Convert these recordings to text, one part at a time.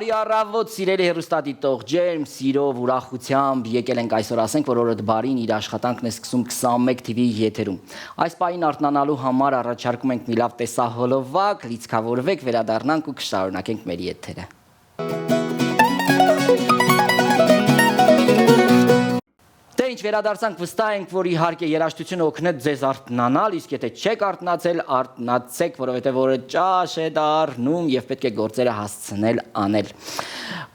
Բարի առավոտ, սիրելի հեռուստադիտող ջերմ, սիրով, ուրախությամբ եկել ենք այսօր ասենք, որ օրդ բարին իր աշխատանքն է սկսում 21 TV եթերում։ Այս պահին արթնանալու համար առաջարկում ենք մի լավ տեսահոլովակ, լիցքավորվեք, վերադառնանք ու կշարունակենք մեր եթերը։ Դե ինչ վերադարձանք, վստահ ենք, որ իհարկե երաժշտությունը օգնեց ձեզ արթնանալ, իսկ եթե չեք արթնացել, արթնացեք, որովհետև օրը ճաշ է դառնում եւ պետք է գործերը հասցնել անել։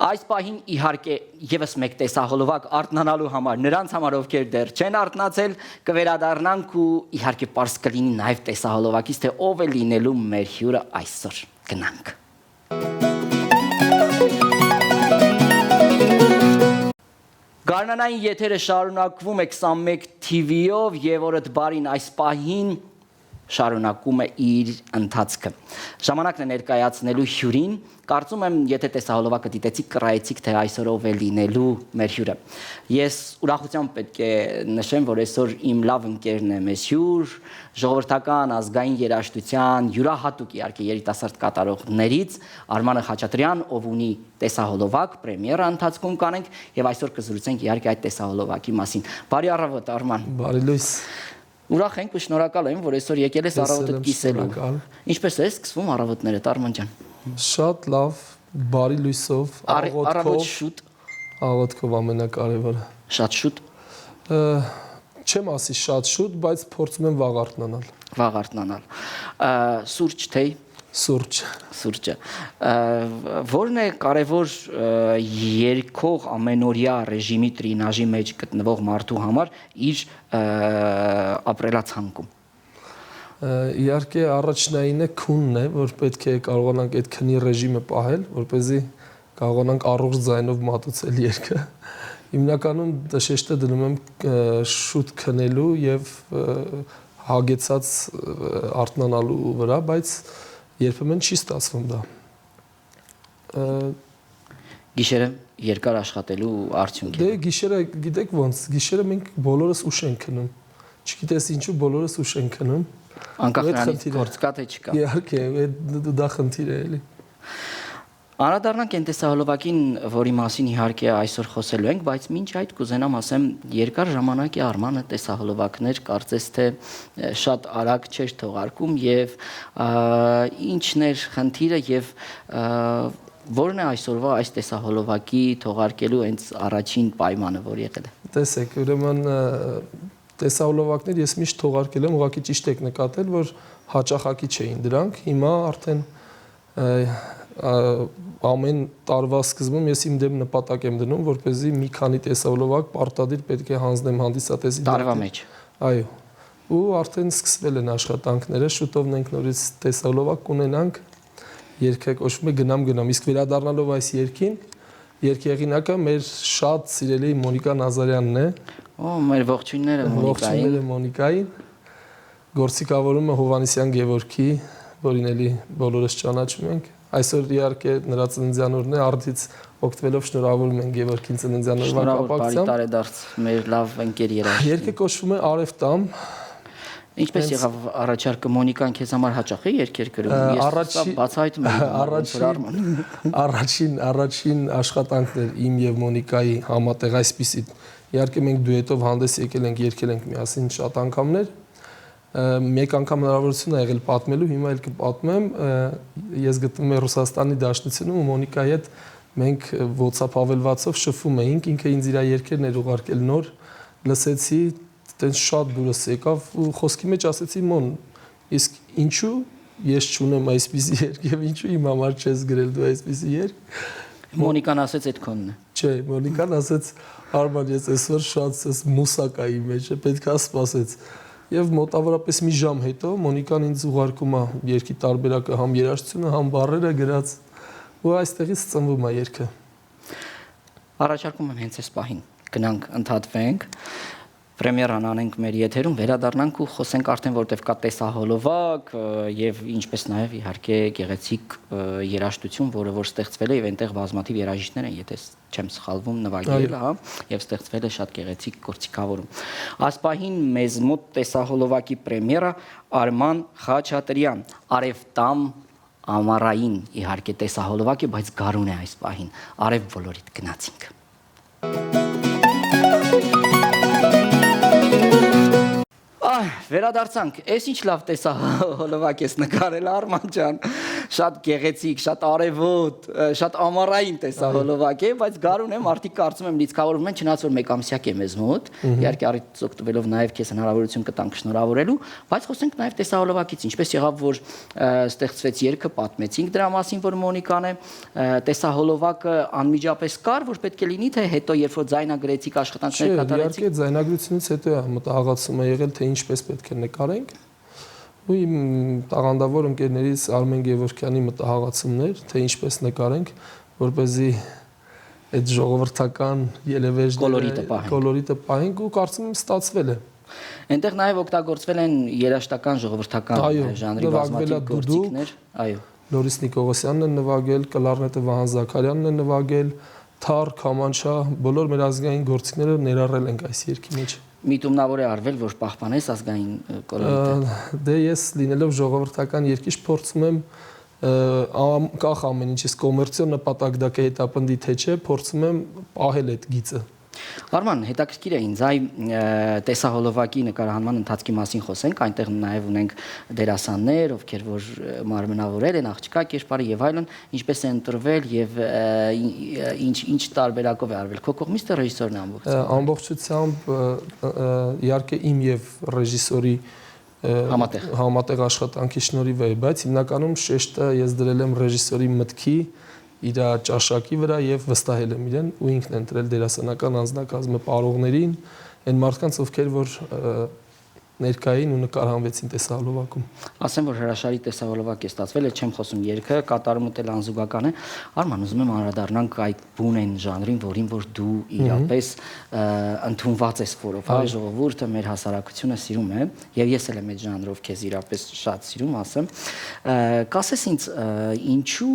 Այս պահին իհարկե եւս մեկ տեսահոլովակ արթնանալու համար, նրանց համար ովքեր դեռ չեն արթնացել, կվերադառնանք ու իհարկե պարզ կլինի նաեւ տեսահոլովակից, թե ով է լինելու մեր հյուրը այսօր։ Գնանք։ Գարնանային եթերը շարունակվում է 21 TV-ով եւ օրդ բարին այս պահին շարունակում է իր ընթացքը։ Ժամանակն է ներկայացնելու հյուրին, կարծում եմ, եթե տեսահոլովակը դիտեցիք, կռայեցիք, թե այսօր ով է լինելու մեր հյուրը։ Ես ուրախությամբ պետք է նշեմ, որ այսօր իմ լավ ընկերն է մեզ հյուր, ժողովրդական ազգային երաժշտության յուրահատուկ իհարկե երիտասարդ կատարողներից Արմանը Խաչատրյան, ով ունի տեսահոլովակ, պրեմիերա ընթացքում կանենք եւ այսօր կզրուցենք իհարկե այդ տեսահոլովակի մասին։ Բարի առավոտ, Արման։ Բարի լույս։ Ուրախ ենք ու շնորհակալ եմ, որ այսօր եկել ես առավոտը կիսելու։ Ինչպես է սկսվում առավոտները, Արման ջան։ Շատ լավ, բարի լույսով, առավոտ շուտ։ Աղոթքով ամենակարևորը։ Շատ շուտ։ Չեմ ասի շատ շուտ, բայց փորձում եմ վաղ արթնանալ։ Վաղ արթնանալ։ Սուրճ, թե։ Սուրճը։ Որն է կարևոր երգող ամենօրյա ռեժիմի տրինաժի մեջ գտնվող մարդու համար իր ապրելացանկում։ Իհարկե առաջնայինը քունն է, որ պետք է կարողանանք այդ քնի ռեժիմը պահել, որպեսզի կարողանանք առողջ ձայնով մատուցել երգը։ Հիմնականում շեշտը դնում եմ շուտ քնելու եւ հագեցած արթնանալու վրա, բայց երբեմն չի ստացվում դա։ Գիշերը երկար աշխատելու արդյունք է։ Դե գիշերը գիտեք ոնց, գիշերը մենք բոլորս ուշ ենք քնում։ Չգիտես ինչու բոլորս ուշ ենք քնում։ Անկախ նրանից գործ կա թե չկա։ Իհարկե, դա խնդիր է էլի։ Անդրադառնանք այն տեսահոլովակին, որի մասին իհարկե այսօր խոսելու ենք, բայց մինչ այդ կուզենամ ասեմ, երկար ժամանակ է Արմանը տեսահոլովակներ կարծես թե շատ արագ չէր թողարկում եւ ինչն էր խնդիրը եւ որն է այսօրվա այս տեսահոլովակի թողարկելու հենց առաջին պայմանը, որ եղել է։ Տեսեք, ուրեմն տեսահոլովակներ ես միշտ թողարկել եմ, ուղղակի ճիշտ եք նկատել, որ հաճախակի չէին դրանք։ Հիմա արդեն ամեն տարվա սկզբում ես իմ դեմ նպատակ եմ դնում, որպեսզի մի քանի տեսահոլովակ պարտադիր պետք է հանձնեմ հանդիսատեսի տարվա մեջ։ Այո։ Ու արդեն սկսվել են աշխատանքները, շուտով մենք նորից տեսահոլովակ կունենանք։ Երգը կոչվում է Գնամ, իսկ վերադառնալով այս երգին, երգեղինակը մեր շատ սիրելի Մոնիկա Նազարյանն է։ Օ, մեր ողջույնները Մոնիկային։ Ողջույնները Մոնիկային։ Գործիքավորումը Հովհաննիսյան Գևորգի, որին էլի բոլորս ճանաչում ենք։ Այսօր իհարկե նրա ծննդյանօրն է, արդից օգտվելով շնորհավորում են Գևորգին ծննդյանօրվա կապակցությամբ։ Բարի տարեդարձ մեր լավ ընկեր երաժշտին։ Երգը կոչվում է Արևտամ։ Ինչպես եղավ առաջարկը, Մոնիկան քեզ համար հաճախ է երգեր գրում։ Ես բացահայտում եմ։ Առաջին աշխատանքն էր իմ եւ Մոնիկայի համատեղ այսպիսի։ Իհարկե մենք դուետով հանդես եկել ենք, երգել ենք միասին շատ անգամներ։ Մեկ անգամ հնարավորություն ա եղել պատմելու, հիմա էլ կպատմեմ։ Ես գտնվում եմ Ռուսաստանի Դաշնությունում ու Մոնիկայի հետ մենք WhatsApp հավելվածով շփվում էինք, ինքը ինձ իր երգերն էր ուղարկել նոր, լսեցի, տենց շատ դուրս եկավ ու խոսքի մեջ ասեցի Մոն, իսկ ինչու ես չունեմ այսպիսի երգ եւ ինչու իմ համար չես գրել դու այսպիսի երգ։ Մոնիկան ասեց այդ քոնն է։ Չէ, Մոնիկան ասեց Արման, ես այսօր շատ մուսակայի մեջ է, պետք է սպասեց։ Եվ մոտավորապես մի ժամ հետո Մոնիկան ինձ ուղարկում է երգի տարբերակը, համ երաժշտությունը, համ բառերը գրած, ու այստեղից ծնվում է երգը։ Առաջարկում եմ հենց այս պահին գնանք ընդհատվենք, պրեմիերան անենք մեր եթերում, վերադառնանք ու խոսենք արդեն, որտեվ կա տեսահոլովակ եւ ինչպես նաեւ իհարկե գեղեցիկ երաժշտություն, որը որ ստեղծվել է եւ այնտեղ բազմաթիվ երաժիշտներ են, եթե չեմ սխալվում, նվագել, հա, եւ ստեղծվել է շատ գեղեցիկ գործիքավորում։ Ասպահին մեզ մոտ տեսահոլովակի պրեմիերա Արման Խաչատրյան, Արևտամ ամառային իհարկե տեսահոլովակ է, բայց գարուն է այս պահին։ Արև բոլորիդ գնացինք։ Վերադարձանք, այս ինչ լավ տեսահոլովակ ես նկարել Արման ջան, շատ գեղեցիկ, շատ արևոտ, շատ ամառային տեսահոլովակ է, բայց գարուն է, մարդիկ կարծում եմ լիցքավորվում են, չնայած որ մեկամսյակ է մեզ մոտ, իհարկե առիթից օգտվելով նաև քեզ հնարավորություն կտանք շնորհավորելու, բայց խոսենք նաև տեսահոլովակից, ինչպես եղավ, որ ստեղծվեց երգը, պատմեցինք դրա մասին, որ Մոնիկան է, տեսահոլովակը անմիջապես կար, որ պետք է լինի, թե հետո երբ որ ձայնագրեցիք աշխատանքներ կատարեցիք։ Իհարկե ձայնագրությունից հետո է մտահղացում է եղել, թե ինչպես պետք է նկարենք։ Ու իմ տաղանդավոր ընկերներից Արմեն Գևորգյանի մտահղացումներ, թե ինչպես նկարենք, որպեսզի այդ ժողովրդական կոլորիտը պահենք ու կարծում եմ ստացվել է։ Այնտեղ նաև օգտագործվել են երաժշտական ժողովրդական ժանրի բազմաթիվ գործիքներ, այո։ Լորիս Նիկողոսյանն է նվագել, կլարնետը Վահան Զաքարյանն է նվագել, թար, քամանչա, բոլոր մեր ազգային գործիքները ներառել ենք այս երգի մեջ։ Միտումնավոր է արվել, որ պահպանես ազգային կոլորիտը։ Դե ես լինելով ժողովրդական երգիչ փորձում եմ կախ ամեն ինչից կոմերցիոն նպատակ դա կհետապնդի թե չէ, փորձում եմ պահել այդ գիծը։ Արման, հետաքրքիր է ինձ այ տեսահոլովակի նկարահանման ընթացքի մասին խոսենք, այնտեղ նաև ունենք դերասաններ, ովքեր որ մարմնավորել են աղջկա կերպարը եւ այլն, ինչպես է ընտրվել եւ ինչ տարբերակով է արվել։ Քո կողմից թե ռեժիսորն է ամբողջությամբ իհարկե իմ եւ ռեժիսորի համատեղ աշխատանքի շնորհիվ է, բայց հիմնականում շեշտը ես դրել եմ ռեժիսորի մտքի իր ճաշակի վրա եւ վստահել եմ իրեն ու ինքն է ընտրել դերասանական անձնակազմը պարողներին, այն մարդկանց, ովքեր որ ներկային ու նկարահանվեցին տեսահոլովակում։ Ասեմ, որ հրաշալի տեսահոլովակ է ստացվել, չեմ խոսում երգը, կատարումը էլ անզուգական է։ Արման, ուզում եմ անդրադառնանք այդ բուն ժանրին, որին որ դու իրապես ընդունված ես, որովհետեւ ժողովուրդը մեր հասարակությունը սիրում է, եւ ես էլ եմ այդ ժանրով քեզ իրապես շատ սիրում, ասեմ։ Կասես ինձ, ինչու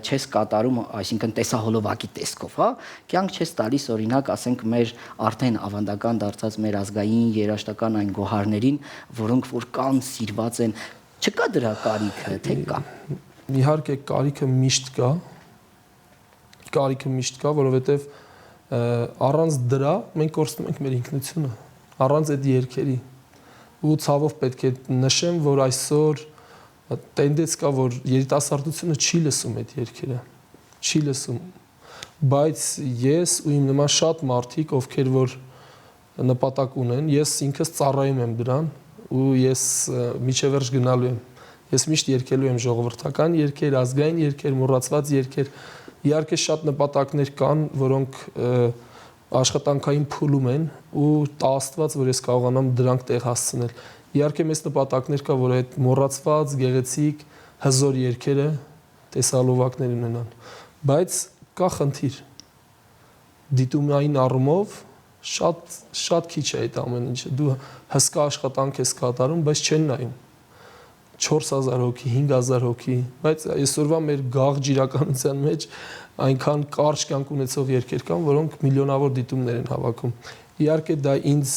չես կատարում, այսինքն տեսահոլովակի տեսքով, հա, կյանք չես տալիս, օրինակ, ասենք մեր արդեն ավանդական դարձած մեր ազգային երաժշտական այն գոհարներին, որոնք որ կան, սիրված են, չկա դրա կարիքը, թե կա։ Իհարկե կարիքը միշտ կա, որովհետև առանց դրա մենք կորցնում ենք մեր ինքնությունը, առանց այդ երգերի։ Ու ցավով պետք է նշեմ, որ այսօր տենդենց կա, որ երիտասարդությունը չի լսում այդ երգերը, չի լսում։ Բայց ես ու իմ նման շատ մարդիկ, ովքեր որ նպատակ ունեն, ես ինքս ծառայում եմ դրան ու ես միջևերջ գնալու եմ։ Ես միշտ երգելու եմ ժողովրդական երգեր, ազգային երգեր, մոռացված երգեր։ Իհարկե շատ նպատակներ կան, որոնք աշխատանքային փուլում են ու տա Աստված, որ ես կարողանամ դրանք տեղ հասցնել։ Իհարկե մեծ նպատակներ կա, որ այդ մոռացված, գեղեցիկ, հզոր երգերը տեսահոլովակներ ունենան։ Բայց կա խնդիր։ Դիտումային առումով շատ քիչ է այդ ամեն ինչը։ Դու հսկա աշխատանք ես կատարում, բայց չեն նայում։ 4000 հոգի, 5000 հոգի, բայց այսօրվա մեր գաղ իրականության մեջ այնքան կարճ կյանք ունեցող երգեր կան, որոնք միլիոնավոր դիտումներ են հավաքում։ Իհարկե դա ինձ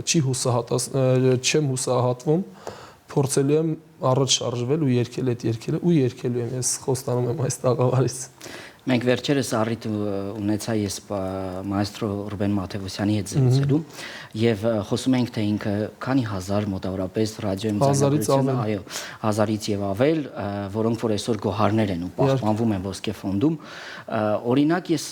չեմ հուսահատվում, փորձելու եմ առաջ շարժվել ու երգել այդ երգերը ու երգելու եմ, ես խոստանում եմ այս տաղավարից։ Մենք վերջերս առիթ ունեցա ես մայստրո Ռուբեն Մաթևոսյանի հետ զրուցելու եւ խոսում ենք թե ինքը քանի հազար մոտավորապես ռադիոյում ձայնագրություն, այո, 1000-ից եւ ավել, որոնք որ այսօր գոհարներ են ու պահպանվում են ոսկե ֆոնդում։ Օրինակ ես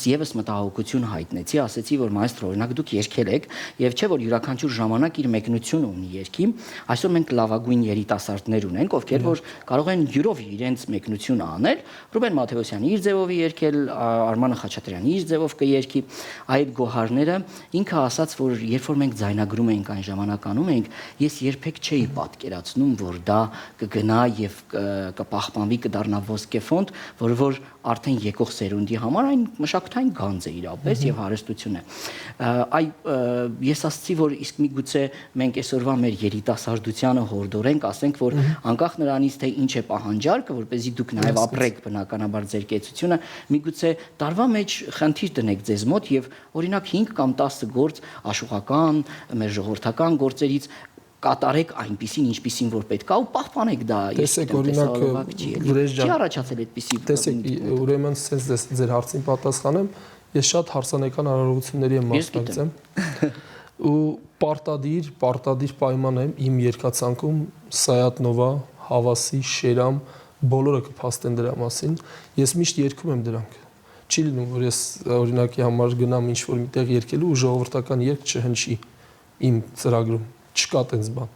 եւս մտահոգություն հայտնեցի, ասեցի որ մայստրո օրինակ դուք երգել եք եւ չէ որ յուրաքանչյուր ժամանակ իր մեկնությունը ունի երգի։ Այսօր մենք լավագույն երիտասարդներ ունենք, ովքեր որ կարող են յուրով իրենց մեկնությունը անել։ Ռուբեն Մաթևոսյանը իր ձևով երգել, Արմանը Խաչատրյանի իր ձևով կերգի, այդ գոհարները ինքը ասաց, որ երբ որ մենք ձայնագրում էինք այն ժամանականում էինք, ես երբեք չէի պատկերացնում, որ դա կգնա եւ կպահպանվի, կդառնա ոսկե ֆոնդ, որ արդեն եկող սերունդի համար այն մշակութային գանձ է իրապես եւ հարստություն է։ Ես ասացի, որ իսկ միգուցե մենք այսօրվա մեր երիտասարդությանը հորդորենք, ասենք, որ անկախ նրանից թե ինչ է պահանջարկը, որպեսզի դուք նաեւ ապրեք բնականաբար ձեր կեցությունը, միգուցե տարվա մեջ խնդիր դնեք ձեզ մոտ եւ օրինակ 5 կամ 10 գործ աշխուղական, մեր ժողովրդական գործերից կատարեք այնպեսին, ինչպեսին որ պետք է ու պահպանեք դա։ Տեսեք, օրինակ, Վրեժ ջան, չի առաջացել այդպեսի։ տեսեք, ուրեմն sense ձեր հարցին պատասխանեմ, ես շատ հարսանեկան արարողությունների եմ մասնակցել ու պարտադիր պայման եմ իմ երկացանկում Սայատնովա, Հավասի, Շերամ բոլորը կփաստեն դրա մասին։ Ես միշտ երգում եմ դրանք։ Չի լինում, որ ես օրինակի համար գնամ ինչ-որ միտեղ երգելու ու ժողովրդական երգ չհնչի իմ ծրագրում, չկա տենց բան։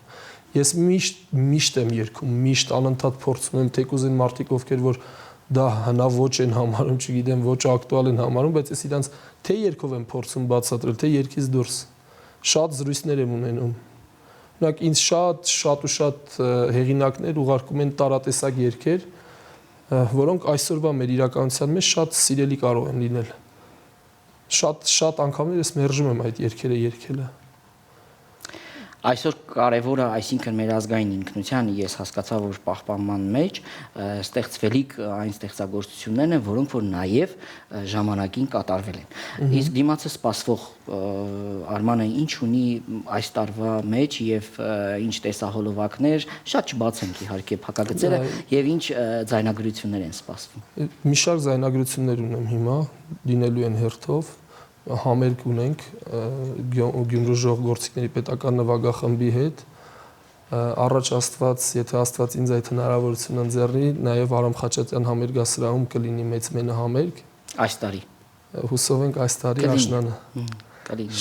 Ես միշտ եմ երգում, միշտ անընդհատ փորձում եմ թեկուզ այն մարդիկ, ովքեր որ դա հնաոճ են համարում, չգիտեմ, ոչ ակտուալ են համարում, բայց ես իրանց թե երգով եմ փորձում բացատրել, թե երգից դուրս։ Շատ զրույցներ եմ ունենում։ Օրինակ ինձ շատ հեղինակներ ուղարկում են տարատեսակ երգեր, որոնք այսօրվա մեր իրականության մեջ շատ սիրելի կարող են լինել։ Շատ անգամներ ես մերժում եմ այդ երգերը երգելը։ Այսօր կարևորը, այսինքն մեր ազգային ինքնության, ես հասկացա, որ պահպանման մեջ ստեղծվելիք այն ստեղծագործություններն են, որոնք որ նաև ժամանակին կատարվել են։ Իսկ դիմացը սպասվող Արմանը ինչ ունի այս տարվա մեջ եւ ինչ տեսահոլովակներ, շատ չբացենք իհարկե փակագծերը եւ ինչ ձայնագրություններ են սպասվում։ Մի շարք ձայնագրություններ ունեմ հիմա, դինելու են հերթով, համերգ ունենք Գյումրու ժողովրդների պետական նվագախմբի հետ, առաջ Աստված, եթե Աստված ինձ այդ հնարավորությունը ընձեռի, նաև Արամ Խաչատյան համերգասրահում կլինի մեծ մենը համերգ այս տարի։ Հուսով ենք այս տարի աշնանը։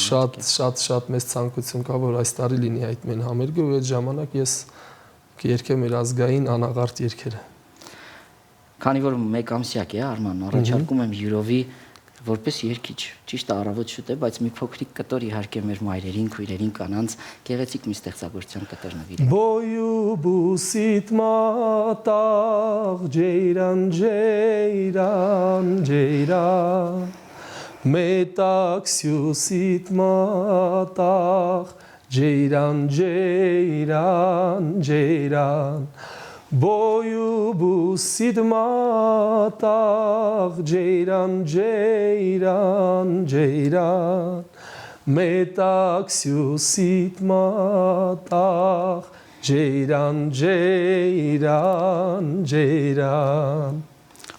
Շատ մեծ ցանկություն կա, որ այս տարի լինի այդ մեն համերգը ու այդ ժամանակ ես կերկեմ մեր ազգային անաղարտ երգերը։ Քանի որ մեկ ամսյակ է Արման, առաջարկում եմ յուրովի որպես երգիչ, ճիշտ է առավոտ շուտ է, բայց մի փոքրիկ կտոր իհարկե մեր մայրերին, քույրերին, կանանց գեղեցիկ մի ստեղծագործության կտոր նվիրել։ Բոյու բուսիտ մատաղ ջեյրան ջեյրան ջեյրան Մետաքսյուսիտ մատաղ ջեյրան ջեյրան ջեյրան Boyu bu sidmatağ ceyran ceyran ceyran Metaksyu sidmatağ ceyran ceyran ceyran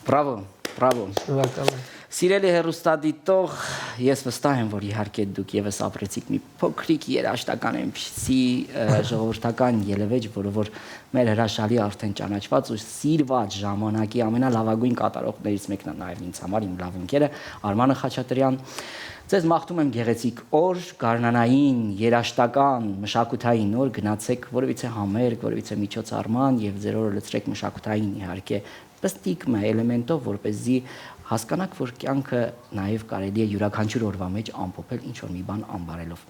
Bravo, bravo. Շնորհակալ եմ։ Սիրելի հեռուստադիտող, ես վստահ եմ, որ իհարկե դուք եւս ապրեցիք մի փոքրիկ երաշտական այնպիսի ժողովրդական ելևեջ, որը որ մեր հրաշալի արդեն ճանաչված ու սիրված ժամանակի ամենալավագույն կատարողներից մեկն է նաեւ ինձ համար, իմ լավ ընկերը Արմանը Խաչատրյան։ Ձեզ մաղթում եմ գեղեցիկ օր, գարնանային, երաշտական, մշակութային օր, գնացեք որևիցե համերգ, որևիցե միջոցառման եւ ձեր օրը լցրեք մշակութային իհարկե պստիկ էլեմենտով, որպեսզի հասկանաք, որ կյանքը նաև կարելի է յուրաքանչյուր օրվա մեջ ամփոփել ինչ-որ մի բան անբարելով։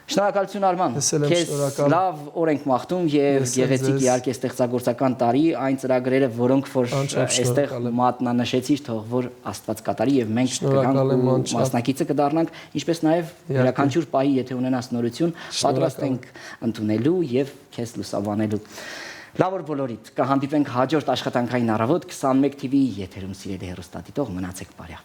Շնորհակալություն Արման, քեզ լավ օր ենք մաղթում եւ գեղեցիկ իհարկե ստեղծագործական տարի, այն ծրագրերը, որոնք որ այստեղ մատնանշեցիր, թող որ Աստված կատարի եւ մենք կգանք մասնակիցը կդառնանք, ինչպես նաև յուրաքանչյուր պահի, եթե ունենաս նորություն, պատրաստ ենք ընդունելու եւ քեզ լուսաբանելու։ Լավ օր բոլորիդ, կհանդիպենք հաջորդ աշխատանքային առավոտ 21 TV-ի եթերում սիրելի հեռուստադիտող, մնացեք բարյավ։